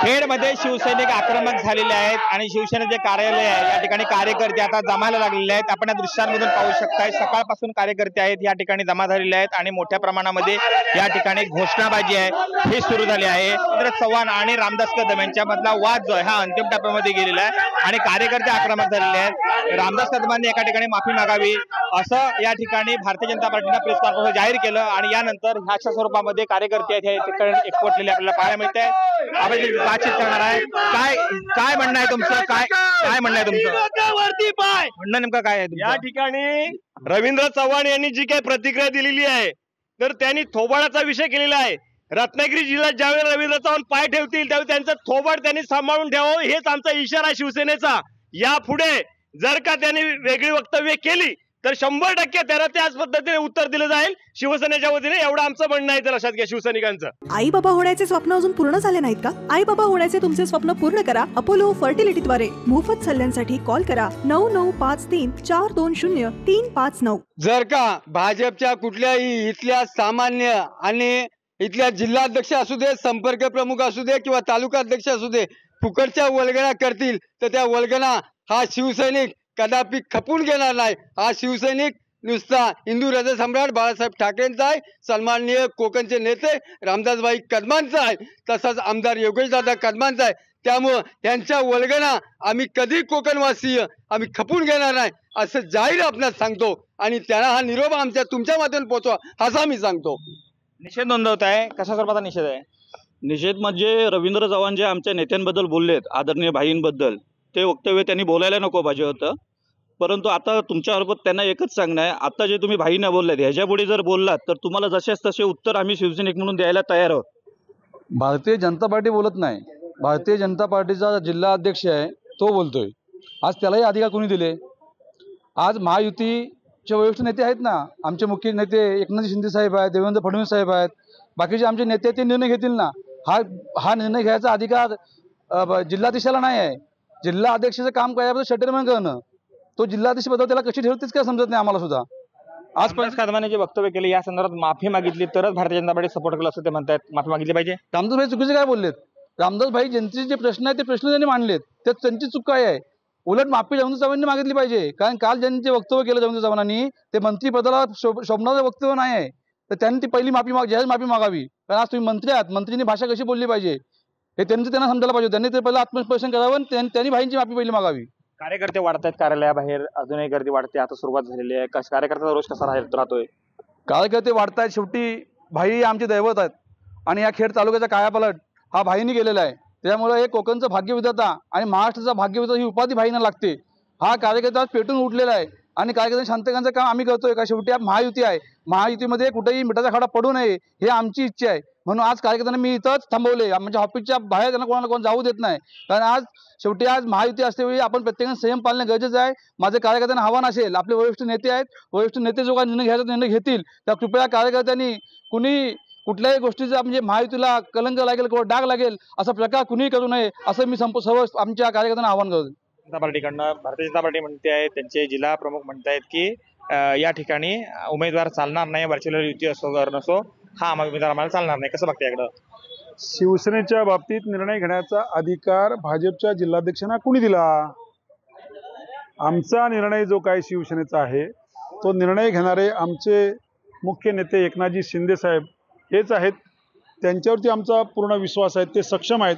खेडमध्ये शिवसैनिक आक्रमक झालेले आहेत आणि शिवसेनेचे कार्यालय आहे या ठिकाणी कार्यकर्ते आता जमायला लागलेले आहेत। आपण या दृश्यांमधून पाहू शकताय सकाळपासून कार्यकर्ते आहेत या ठिकाणी जमा झालेले आहेत आणि मोठ्या प्रमाणामध्ये या ठिकाणी घोषणाबाजी आहे ही सुरू झाली आहे। रवींद्र चव्हाण आणि रामदास कदम यांच्यामधला वाद जो आहे हा अंतिम टप्प्यामध्ये गेलेला आहे आणि कार्यकर्ते आक्रमक झालेले आहेत। रामदास कदमांनी एका ठिकाणी माफी मागावी असं या ठिकाणी भारतीय जनता पार्टीने प्रेस कॉन्फरन्स जाहीर केलं आणि यानंतर ह्याच्या स्वरूपामध्ये कार्यकर्ते आहेत हे ठिकाणी एकवटलेले आपल्याला पाहायला मिळते। आपण बातचीत करणार आहे। काय म्हणणं आहे तुमचं? काय म्हणणं आहे तुमचं? वरती पाय म्हणणं नेमकं काय आहे या ठिकाणी रवींद्र चव्हाण यांनी जी काही प्रतिक्रिया दिलेली आहे तर त्यांनी थोबाडाचा विषय केलेला आहे। रत्नागिरी जिल्ह्यात ज्यावेळी रवींद्र चव्हाण पाय ठेवतील त्यावेळी त्यांचं थोबाड त्यांनी सांभाळून ठेवावं हेच आमचा इशारा आहे शिवसेनेचा। यापुढे जर का त्यांनी वेगळी वक्तव्य केली तर 100% त्याला त्याच पद्धतीने उत्तर दिलं जाईल शिवसेनेच्या वतीने, एवढं आमचं म्हणणं आहे। तर लक्षात घ्या शिवसैनिकांचं। आई बाबा होण्याचे स्वप्न अजून पूर्ण झाले नाहीत का? आई बाबा होण्याचे तुमचे स्वप्न पूर्ण करा अपोलो फर्टिलिटीद्वारे। मोफत सल्ल्यांसाठी कॉल करा 9953420359। जर का भाजपच्या कुठल्याही इथल्या सामान्य आणि इथल्या जिल्हाध्यक्ष असू दे, संपर्क प्रमुख असू दे किंवा तालुका अध्यक्ष असू दे फुकटच्या वल्गना करतील तर त्या वल्गना हा शिवसैनिक कदापि खपून घेणार नाही। हा शिवसैनिक नुसता हिंदू हृदय सम्राट बाळासाहेब ठाकरेंचा आहे, सन्माननीय कोकणचे नेते रामदासभाई कदमांचा आहे, तसंच आमदार योगेशदादा कदमांचा आहे। त्यामुळं त्यांच्या वल्गना आम्ही कधी कोकणवासीय आम्ही खपून घेणार नाही असं जाहीर आपणास सांगतो आणि त्यांना हा निरोप आमच्या तुमच्या माध्यमातून पोहोचवा असा मी सांगतो। निषेध नोंदवत आहे, कशा स्वरूपाचा निषेध आहे? निषेध म्हणजे रवींद्र चव्हाण जे आमच्या नेत्यांबद्दल बोललेत, आदरणीय भाईंबद्दल, ते वक्तव्य त्यांनी बोलायला नको पाहिजे होतं। परंतु आता तुमच्याबाबत त्यांना एकच सांगणं आहे, आता जे तुम्ही भाईंना बोललात ह्याच्यापुढे जर बोललात तर तुम्हाला जसेच तसे उत्तर आम्ही शिवसैनिक म्हणून द्यायला तयार आहोत। भारतीय जनता पार्टी बोलत नाही, भारतीय जनता पार्टीचा जिल्हा अध्यक्ष आहे तो बोलतोय। आज त्यालाही अधिकार कोणी दिले? आज महायुतीचे वरिष्ठ नेते आहेत ना, आमचे मुख्य नेते एकनाथ शिंदे साहेब आहेत, देवेंद्र फडणवीस साहेब आहेत, बाकीचे आमचे नेते ते निर्णय घेतील ना। हा निर्णय घ्यायचा अधिकार जिल्हाधीशाला नाही आहे। जिल्हा अध्यक्षाचं काम काय आहे? शटरमॅन करणं। तो जिल्हाधीश पदावर त्याला कशी ठेवतेच काय समजत नाही आम्हाला सुद्धा। आजपर्यंत कदमाने जे वक्तव्य केले या संदर्भात माफी मागितली तरच भारतीय जनता पार्टी सपोर्ट केला असं ते म्हणतात, माफी मागितली पाहिजे। रामदास भाई चुकीचे काय बोललेत? रामदास भाई ज्यांचे जे प्रश्न आहेत ते प्रश्न त्यांनी मांडलेत, ते त्यांची चूक काय आहे? उलट माफी रवींद्र चव्हाणांनी मागितली पाहिजे, कारण काल ज्यांनी जे वक्तव्य केलं रवींद्र चव्हाणांनी ते मंत्रीपदाला शोभणारं वक्तव्य नाही आहे, तर त्यांनी ती पहिली जाहीर माफी मागावी। कारण आज तुम्ही मंत्री आहात, मंत्रीने भाषा कशी बोलली पाहिजे हे त्यांना समजायला पाहिजे। त्यांनी ते पहिलं आत्मस्पर्शन करावं, त्यांनी भाईंची माफी पहिली मागावी। कार्यकर्ते वाढत आहेत कार्यालयाबाहेर, अजूनही गर्दी वाढते, आता सुरुवात झालेली आहे। कार्यकर्त्याचा रोष कसा राहतोय? कार्यकर्ते वाढत आहेत, शेवटी भाई आमचे दैवत आहेत आणि या खेड तालुक्याचा कायापालट हा भाईंनी केलेला आहे। त्यामुळे हे कोकणचं भाग्यविधाता आणि महाराष्ट्राचा भाग्यविधाता ही उपाधी भाईंना लागते। हा कार्यकर्ता पेटून उठलेला आहे आणि कार्यकर्ते शांत करण्याचं काम आम्ही करतोय का? शेवटी महायुती आहे, महायुतीमध्ये कुठेही मिठाचा खडा पडू नये हे आमची इच्छा आहे। म्हणून आज कार्यकर्त्यांना मी इथंच थांबवले, म्हणजे ऑफिसच्या बाहेर त्यांना कोण जाऊ देत नाही, कारण आज शेवटी महायुती असतेवेळी आपण प्रत्येकाने संयम पाळणे गरजेचं आहे। माझे कार्यकर्त्यांना आव्हान असेल, आपले वरिष्ठ नेते आहेत, वरिष्ठ नेते जो काय निर्णय घ्यायचा निर्णय घेतील त्या कृपया कार्यकर्त्यांनी कुठल्याही गोष्टीचा म्हणजे महायुतीला कलंक लागेल किंवा डाग लागेल असा प्रकार कुणीही करू नये असं मी सर्व आमच्या कार्यकर्त्यांना आवाहन करतो। जनता पार्टीकडनं भारतीय जनता पार्टी म्हणते आहे, त्यांचे जिल्हा प्रमुख म्हणतायत की या ठिकाणी उमेदवार चालणार नाही, व्हर्च्युअल युती असो नसो हा उमेदवार आम्हाला चालणार नाही। कसं बघते याकडं? शिवसेनेच्या बाबतीत निर्णय घेण्याचा अधिकार भाजपच्या जिल्हाध्यक्षांना कुणी दिला? आमचा निर्णय जो काय शिवसेनेचा आहे तो निर्णय घेणारे आमचे मुख्य नेते एकनाथजी शिंदे साहेब हेच आहेत। त्यांच्यावरती आमचा पूर्ण विश्वास आहे, ते सक्षम आहेत।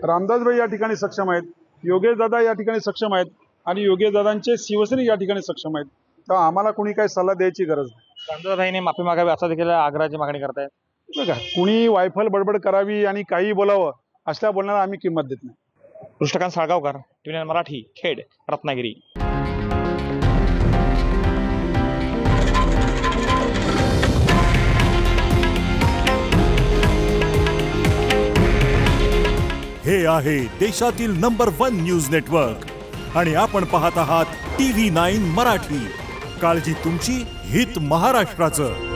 रामदासभाई या ठिकाणी सक्षम आहेत, योगेशदादा या ठिकाणी सक्षम आहेत आणि योगेशदादांचे शिवसैनिक या ठिकाणी सक्षम आहेत। तर आम्हाला कुणी काही सल्ला द्यायची गरज नाही। रामदासभाईने माफी मागावी असं देखील आग्रहाची मागणी करतायत। बघा, कुणी वायफल बडबड करावी आणि काही बोलावं असल्या बोलण्याला आम्ही किंमत देत नाही। कृष्णकांत साळगावकर, टीव्ही मराठी, खेड, रत्नागिरी। हे आहे देशातील नंबर 1 न्यूज नेटवर्क आणि आपण पाहत आहात TV9 मराठी। काळजी तुमची, हित महाराष्ट्राचं।